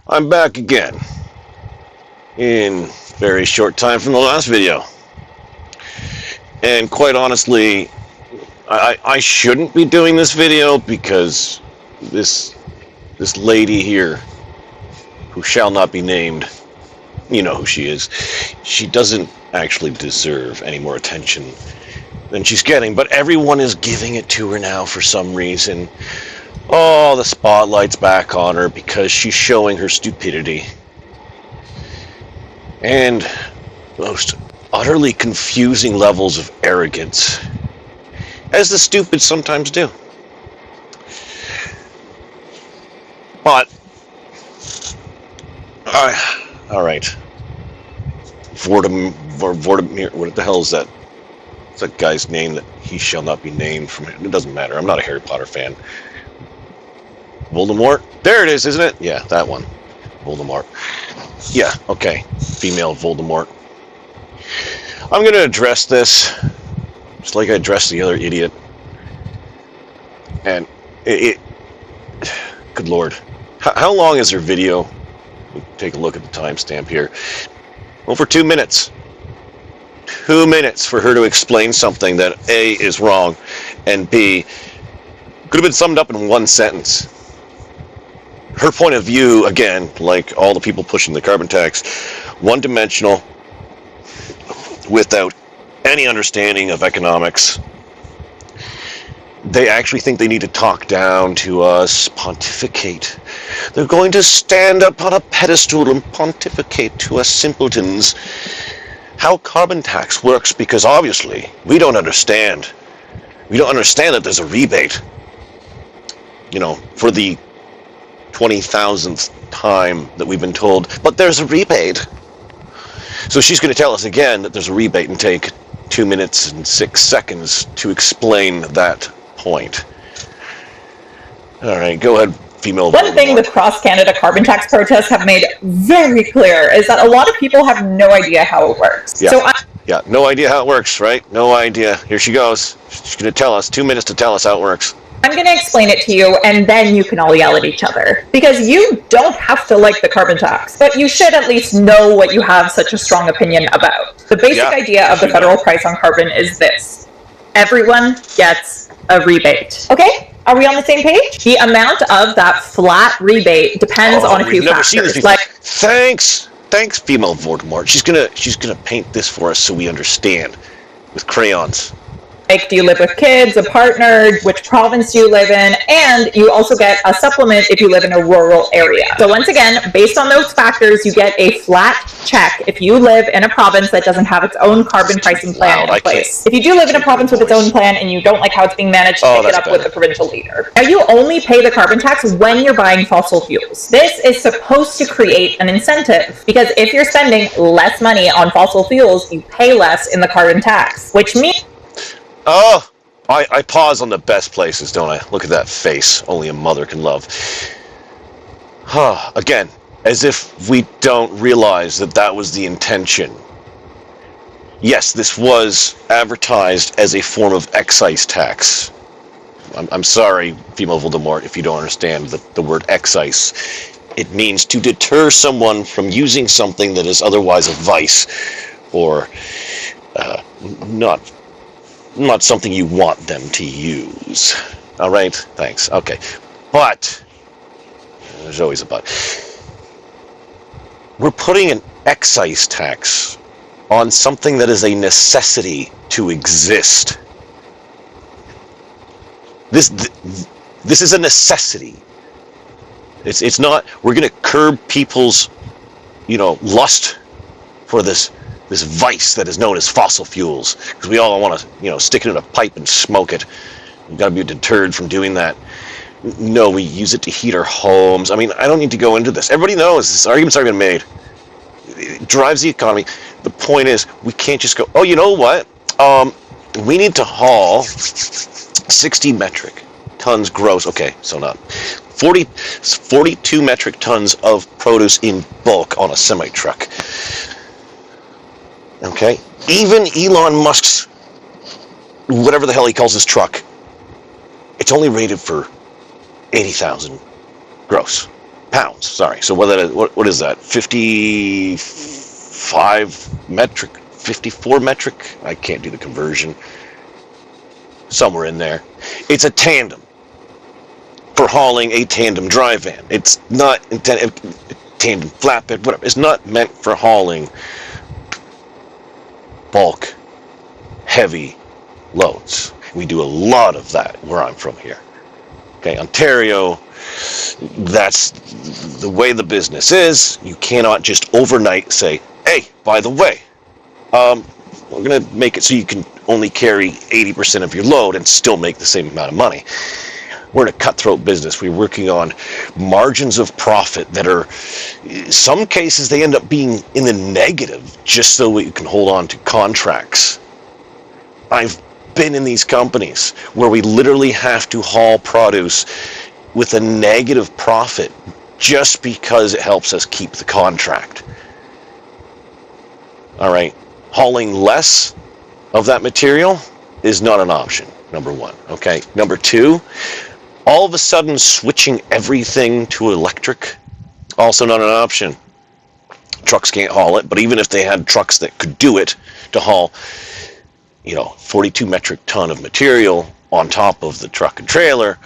I'm back again in very short time from the last video. And quite honestly, I shouldn't be doing this video because this lady here, who shall not be named, you know who she is, she doesn't actually deserve any more attention than she's getting, but everyone is giving it to her now for some reason. Oh, the spotlight's back on her because she's showing her stupidity. And most utterly confusing levels of arrogance, as the stupid sometimes do. But, alright. Voldemort, what the hell is that? What's that guy's name that he shall not be named from? It doesn't matter, I'm not a Harry Potter fan. Voldemort? There it is, isn't it? Yeah, that one. Voldemort. Yeah, okay. Female Voldemort. I'm going to address this just like I addressed the other idiot. And good lord. How long is her video? Take a look at the timestamp here. Over 2 minutes. 2 minutes for her to explain something that A, is wrong, and B, could have been summed up in one sentence. Her point of view, again, like all the people pushing the carbon tax, one-dimensional, without any understanding of economics. They actually think they need to talk down to us, pontificate. They're going to stand up on a pedestal and pontificate to us simpletons how carbon tax works, because obviously we don't understand. We don't understand that there's a rebate, you know, for the 20,000th time that we've been told, but there's a rebate. So she's going to tell us again that there's a rebate and take 2 minutes and 6 seconds to explain that point. All right, go ahead, female. One thing the cross-Canada carbon tax protests have made very clear is that a lot of people have no idea how it works. Yeah. Yeah, no idea how it works, right? No idea. Here she goes. She's going to tell us 2 minutes to tell us how it works. I'm going to explain it to you, and then you can all yell at each other. Because you don't have to like the carbon tax, but you should at least know what you have such a strong opinion about. The basic idea of the federal price on carbon is this. Everyone gets a rebate. Okay? Are we on the same page? The amount of that flat rebate depends on a few factors. Thanks, female Voldemort. She's gonna paint this for us so we understand with crayons. Like, do you live with kids, a partner, which province do you live in, and you also get a supplement if you live in a rural area. So once again, based on those factors, you get a flat check if you live in a province that doesn't have its own carbon pricing plan in place. If you do live in a province with its own plan and you don't like how it's being managed, pick it up with the provincial leader. Now, you only pay the carbon tax when you're buying fossil fuels. This is supposed to create an incentive, because if you're spending less money on fossil fuels, you pay less in the carbon tax, which means... Oh, I pause on the best places, don't I? Look at that face only a mother can love. Again, as if we don't realize that that was the intention. Yes, this was advertised as a form of excise tax. I'm sorry, female Voldemort, if you don't understand the word excise. It means to deter someone from using something that is otherwise a vice, or not something you want them to use. All right? Thanks. Okay. But, there's always a but. We're putting an excise tax on something that is a necessity to exist. This is a necessity. It's not, we're going to curb people's, lust for this vice that is known as fossil fuels, because we all want to, stick it in a pipe and smoke it. We've got to be deterred from doing that. No, we use it to heat our homes. I mean, I don't need to go into this. Everybody knows this argument's already been made. It drives the economy. The point is, we can't just go, oh, you know what? We need to haul 60 metric tons gross. Okay, so not 42 metric tons of produce in bulk on a semi-truck. Okay, even Elon Musk's, whatever the hell he calls his truck, it's only rated for 80,000 gross. pounds, sorry. So what is that? 55 metric, 54 metric? I can't do the conversion. Somewhere in there. It's a tandem for hauling a tandem dry van. It's not intended, tandem flatbed, whatever. It's not meant for hauling bulk, heavy loads. We do a lot of that where I'm from here. Okay, Ontario, that's the way the business is. You cannot just overnight say, hey, by the way, we're going to make it so you can only carry 80% of your load and still make the same amount of money. We're in a cutthroat business. We're working on margins of profit that are, in some cases, they end up being in the negative just so we can hold on to contracts. I've been in these companies where we literally have to haul produce with a negative profit just because it helps us keep the contract. All right, hauling less of that material is not an option, number one. Okay, number two, all of a sudden switching everything to electric, also not an option. Trucks can't haul it, but even if they had trucks that could do it to haul 42 metric ton of material on top of the truck and trailer.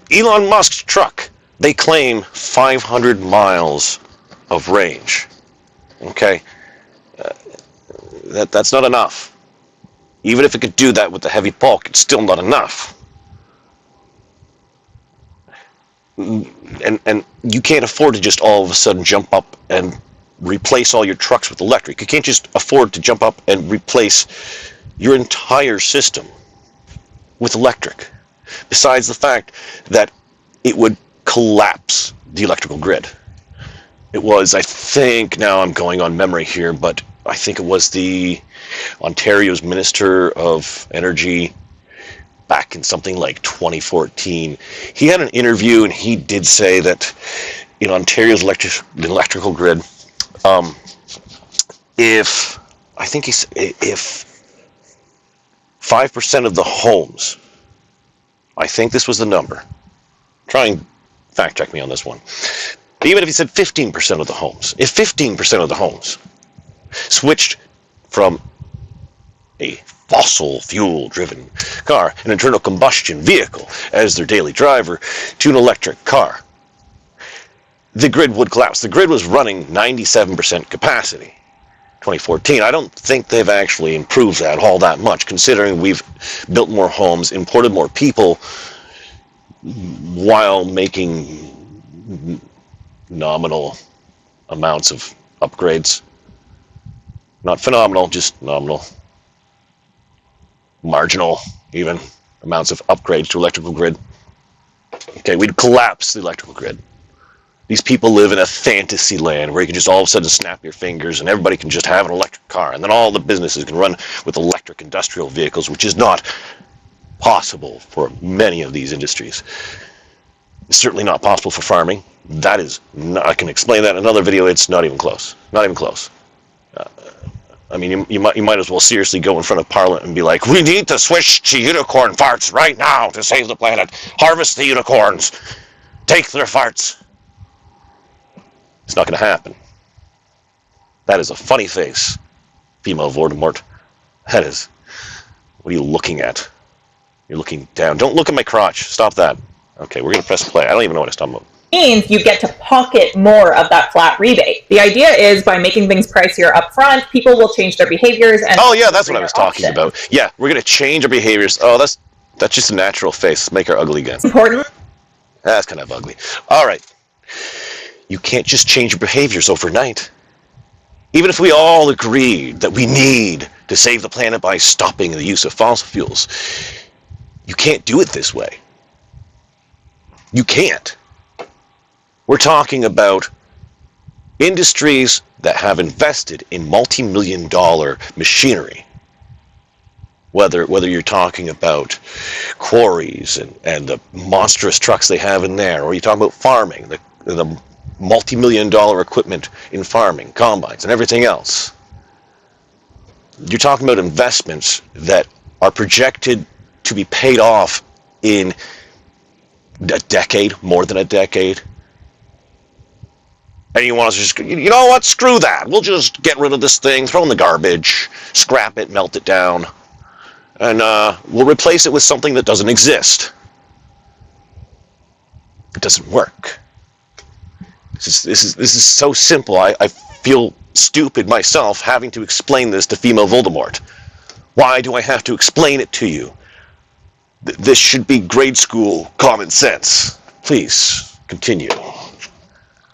Elon Musk's truck, they claim 500 miles of range. Okay, that's not enough. Even if it could do that with the heavy bulk, it's still not enough. And you can't afford to just all of a sudden jump up and replace all your trucks with electric. You can't just afford to jump up and replace your entire system with electric. Besides the fact that it would collapse the electrical grid. It was, I think, now I'm going on memory here, but I think it was the Ontario's Minister of Energy back in something like 2014. He had an interview and he did say that in Ontario's electrical grid, if 5% of the homes, I think this was the number. Try and fact check me on this one. Even if he said 15% of the homes, if 15% of the homes switched from a fossil fuel driven car, an internal combustion vehicle as their daily driver, to an electric car, the grid would collapse. The grid was running 97% capacity. 2014. I don't think they've actually improved that all that much, considering we've built more homes, imported more people, while making nominal amounts of upgrades. Not phenomenal, just nominal. Marginal, even, amounts of upgrades to electrical grid. Okay, we'd collapse the electrical grid. These people live in a fantasy land where you can just all of a sudden snap your fingers and everybody can just have an electric car, and then all the businesses can run with electric industrial vehicles, which is not possible for many of these industries. It's certainly not possible for farming. That is not, I can explain that in another video. It's not even close. Not even close. I mean, you might as well seriously go in front of Parliament and be like, we need to switch to unicorn farts right now to save the planet. Harvest the unicorns. Take their farts. It's not going to happen. That is a funny face, female Voldemort. That is, what are you looking at? You're looking down. Don't look at my crotch. Stop that. Okay, we're going to press play. I don't even know what I'm talking about. Means you get to pocket more of that flat rebate. The idea is by making things pricier up front, people will change their behaviors. And oh yeah, that's what I was talking about. Yeah, we're going to change our behaviors. Oh, that's just a natural face. Make her ugly again. It's important. That's kind of ugly. All right. You can't just change your behaviors overnight. Even if we all agreed that we need to save the planet by stopping the use of fossil fuels, you can't do it this way. You can't. We're talking about industries that have invested in multi-million-dollar machinery. Whether you're talking coquarries and the monstrous trucks they have in there, or you're talking about farming, the multi-million-dollar equipment in farming, combines, and everything else. You're talking about investments that are projected to be paid off in a decade, more than a decade. And you want to just, you know what, screw that. We'll just get rid of this thing, throw it in the garbage, scrap it, melt it down, and we'll replace it with something that doesn't exist. It doesn't work. This is so simple. I feel stupid myself having to explain this to female Voldemort. Why do I have to explain it to you? This should be grade school common sense. Please, continue.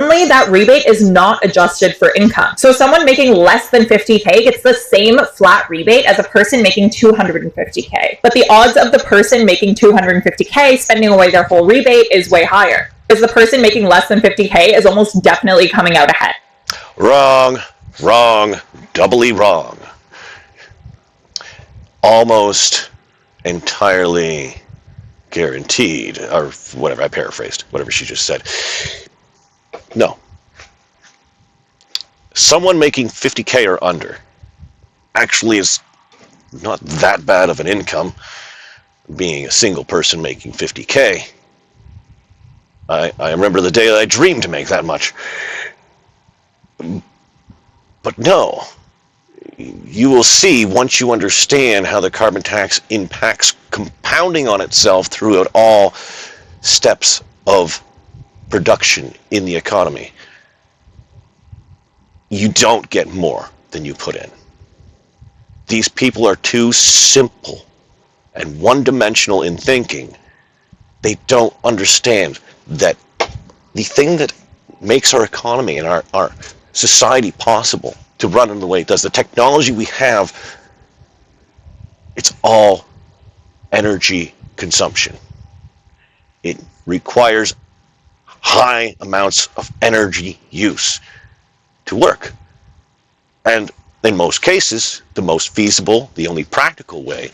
Only that rebate is not adjusted for income. So someone making less than 50K gets the same flat rebate as a person making 250K. But the odds of the person making 250K spending away their whole rebate is way higher, because the person making less than 50K is almost definitely coming out ahead. Wrong, wrong, doubly wrong. Almost entirely guaranteed, or whatever, I paraphrased, whatever she just said. No. Someone making 50K or under actually is not that bad of an income. Being a single person making 50K, I remember the day that I dreamed to make that much. But no, you will see once you understand how the carbon tax impacts compounding on itself throughout all steps of production in the economy. You don't get more than you put in. These people are too simple and one-dimensional in thinking. They don't understand that the thing that makes our economy and our society possible to run in the way it does, the technology we have, it's all energy consumption. It requires high amounts of energy use to work. And in most cases, the most feasible, the only practical way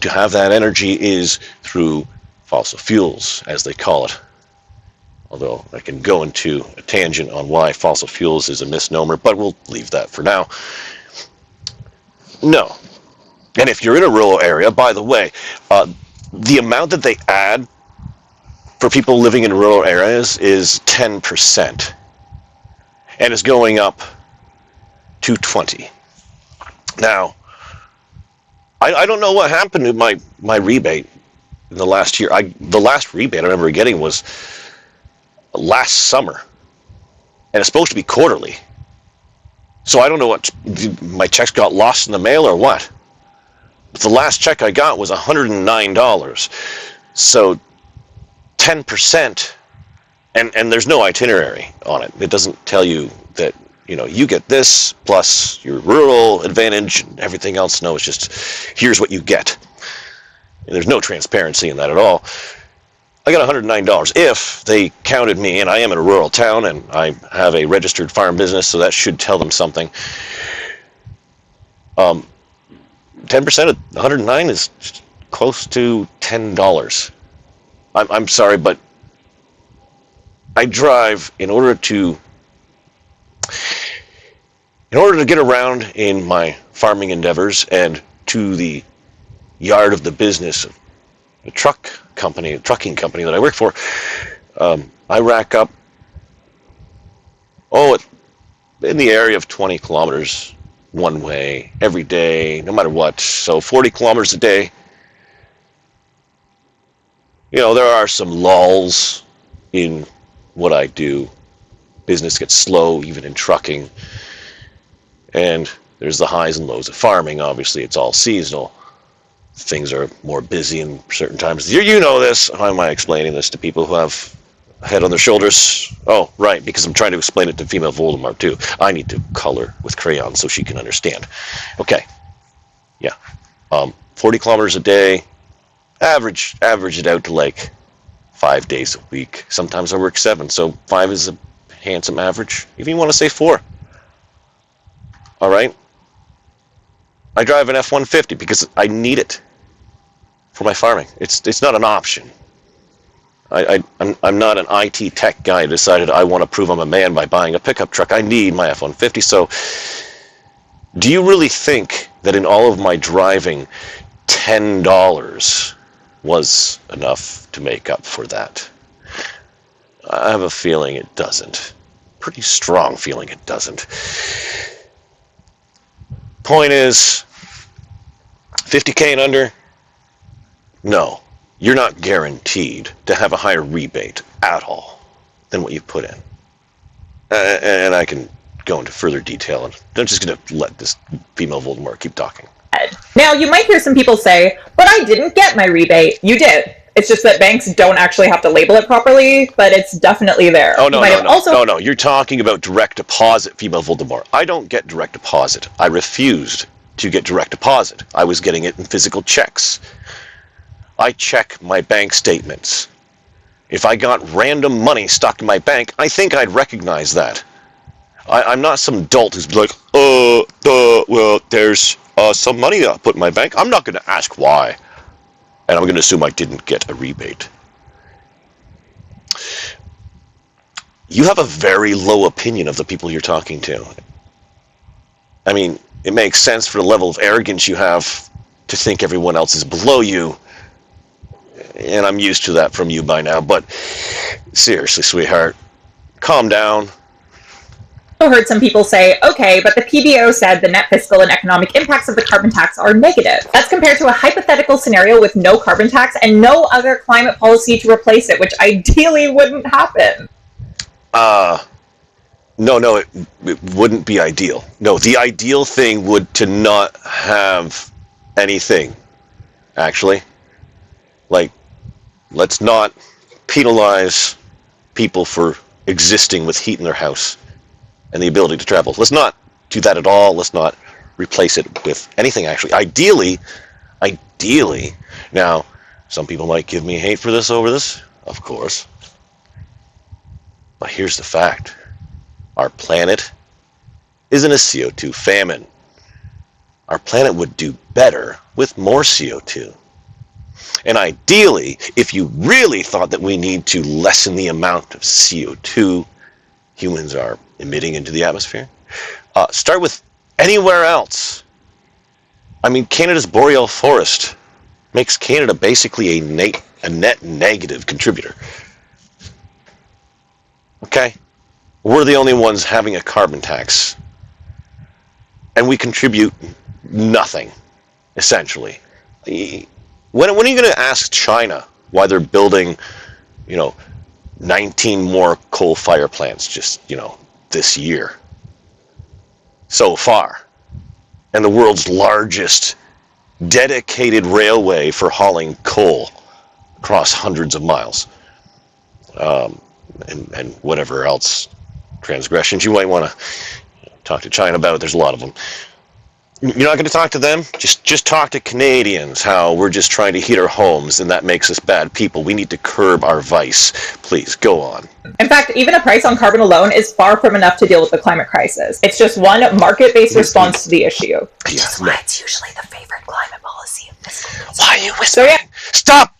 to have that energy is through fossil fuels, as they call it. Although I can go into a tangent on why fossil fuels is a misnomer, but we'll leave that for now. No. And if you're in a rural area, by the way, the amount that they add for people living in rural areas is 10%. And is going up to 20%. Now, I don't know what happened to my rebate in the last year. The last rebate I remember getting was last summer. And it's supposed to be quarterly. So I don't know what, my checks got lost in the mail or what. But the last check I got was $109. So 10%, and there's no itinerary on it. It doesn't tell you that, you get this plus your rural advantage and everything else. No, it's just, here's what you get. And there's no transparency in that at all. I got $109 if they counted me, and I am in a rural town, and I have a registered farm business, so that should tell them something. 10% of 109 is close to $10. I'm sorry, but I drive in order to get around in my farming endeavors and to the yard of the business of the trucking company that I work for. I rack up in the area of 20 kilometers one way every day, no matter what. So 40 kilometers a day. There are some lulls in what I do. Business gets slow, even in trucking. And there's the highs and lows of farming. Obviously, it's all seasonal. Things are more busy in certain times. You know this. How am I explaining this to people who have a head on their shoulders? Oh, right, because I'm trying to explain it to female Voldemort, too. I need to color with crayons so she can understand. Okay. Yeah. 40 kilometers a day. Average it out to like 5 days a week. Sometimes I work 7, so 5 is a handsome average. If you want to say 4. All right. I drive an F-150 because I need it for my farming. It's not an option. I'm not an IT tech guy who decided I want to prove I'm a man by buying a pickup truck. I need my F-150. So do you really think that in all of my driving, $10 was enough to make up for that. I have a feeling it doesn't. Pretty strong feeling it doesn't. Point is, 50K and under, no, you're not guaranteed to have a higher rebate at all than what you put in. And I can go into further detail. I'm just going to let this female Voldemort keep talking. Now, you might hear some people say, but I didn't get my rebate. You did. It's just that banks don't actually have to label it properly, but it's definitely there. Oh, no. You're talking about direct deposit, female Voldemort. I don't get direct deposit. I refused to get direct deposit. I was getting it in physical checks. I check my bank statements. If I got random money stuck in my bank, I think I'd recognize that. I'm not some dolt who's like, well, there's some money I put in my bank. I'm not going to ask why. And I'm going to assume I didn't get a rebate. You have a very low opinion of the people you're talking to. I mean, it makes sense for the level of arrogance you have to think everyone else is below you. And I'm used to that from you by now. But seriously, sweetheart, calm down. I heard some people say, okay, but the PBO said the net fiscal and economic impacts of the carbon tax are negative. That's compared to a hypothetical scenario with no carbon tax and no other climate policy to replace it, which ideally wouldn't happen. No, it wouldn't be ideal. No, the ideal thing would to not have anything, actually. Like, let's not penalize people for existing with heat in their house and the ability to travel. Let's not do that at all. Let's not replace it with anything, actually. Ideally, now, some people might give me hate for this over this, of course. But here's the fact. Our planet is in a CO2 famine. Our planet would do better with more CO2. And ideally, if you really thought that we need to lessen the amount of CO2 humans are emitting into the atmosphere, start with anywhere else. I mean, Canada's boreal forest makes Canada basically a net negative contributor. Okay? We're the only ones having a carbon tax. And we contribute nothing, essentially. When are you going to ask China why they're building, 19 more coal-fired plants just, this year? So far. And the world's largest dedicated railway for hauling coal across hundreds of miles. And whatever else transgressions you might want to talk to China about. There's a lot of them. You're not going to talk to them? Just talk to Canadians, how we're just trying to heat our homes and that makes us bad people. We need to curb our vice. Please, go on. In fact, even a price on carbon alone is far from enough to deal with the climate crisis. It's just one market-based response to the issue. Which is why it's usually the favorite climate policy of fiscal. Why are you whispering? So, yeah. Stop!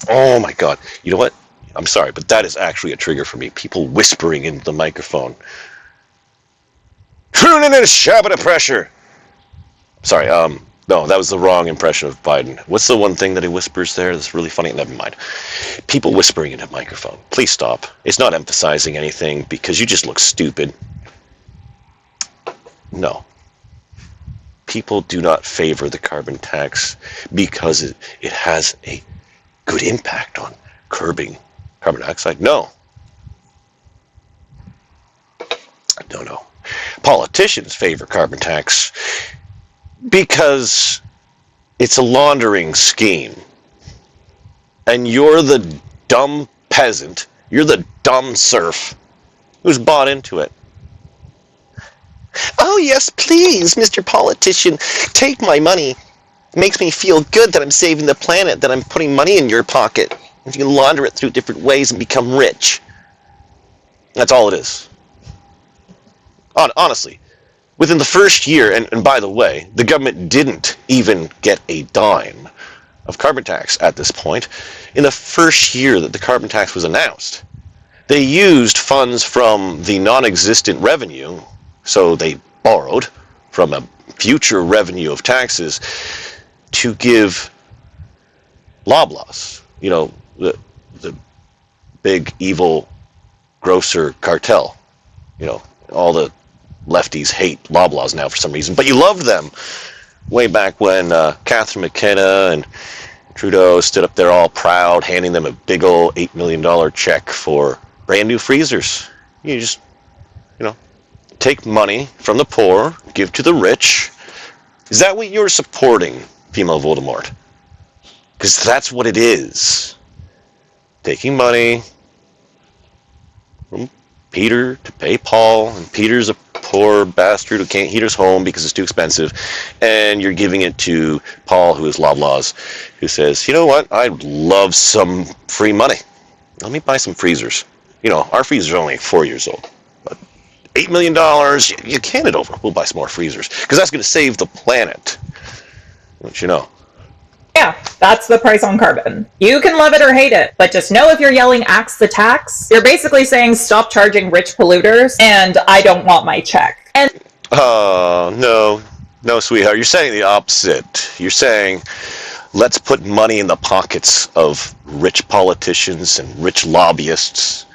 Oh my god. You know what? I'm sorry, but that is actually a trigger for me. People whispering into the microphone. Tune in and shove it a pressure. Sorry, no, that was the wrong impression of Biden. What's the one thing that he whispers there that's really funny? Never mind. People whispering into a microphone. Please stop. It's not emphasizing anything because you just look stupid. No. People do not favor the carbon tax because it has a good impact on curbing carbon dioxide. No. No. Politicians favor carbon tax because it's a laundering scheme. And you're the dumb peasant, you're the dumb serf who's bought into it. Oh yes, please, Mr. Politician, take my money. It makes me feel good that I'm saving the planet, that I'm putting money in your pocket. If you can launder it through different ways and become rich. That's all it is. Honestly. Within the first year, and by the way, the government didn't even get a dime of carbon tax at this point. In the first year that the carbon tax was announced, they used funds from the non-existent revenue, so they borrowed from a future revenue of taxes to give Loblaws, the big evil grocer cartel. All the lefties hate Loblaws now for some reason, but you loved them way back when Catherine McKenna and Trudeau stood up there all proud, handing them a big old $8 million check for brand new freezers. You just, take money from the poor, give to the rich. Is that what you're supporting, female Voldemort? Because that's what it is. Taking money from Peter to pay Paul, and Peter's a poor bastard who can't heat his home because it's too expensive, and you're giving it to Paul, who is Loblaws, who says, you know what, I'd love some free money. Let me buy some freezers. Our freezers are only 4 years old, but $8 million, you can it over. We'll buy some more freezers, because that's going to save the planet. Don't you know? Yeah, that's the price on carbon. You can love it or hate it, but just know if you're yelling axe the tax, you're basically saying stop charging rich polluters, and I don't want my check. And no, sweetheart. You're saying the opposite. You're saying, let's put money in the pockets of rich politicians and rich lobbyists,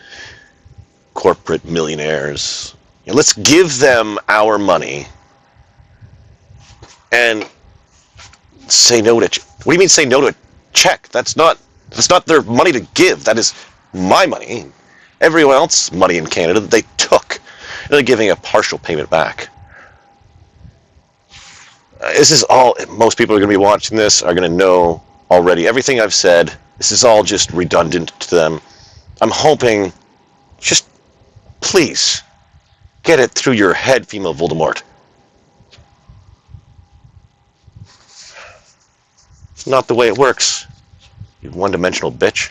corporate millionaires. And let's give them our money and say no to. What do you mean say no to a check? That's not their money to give. That is my money. Everyone else's money in Canada that they took. And they're giving a partial payment back. This is all, most people are going to be watching this, are going to know already. Everything I've said, this is all just redundant to them. I'm hoping, just please, get it through your head, female Voldemort. It's not the way it works, you one-dimensional bitch.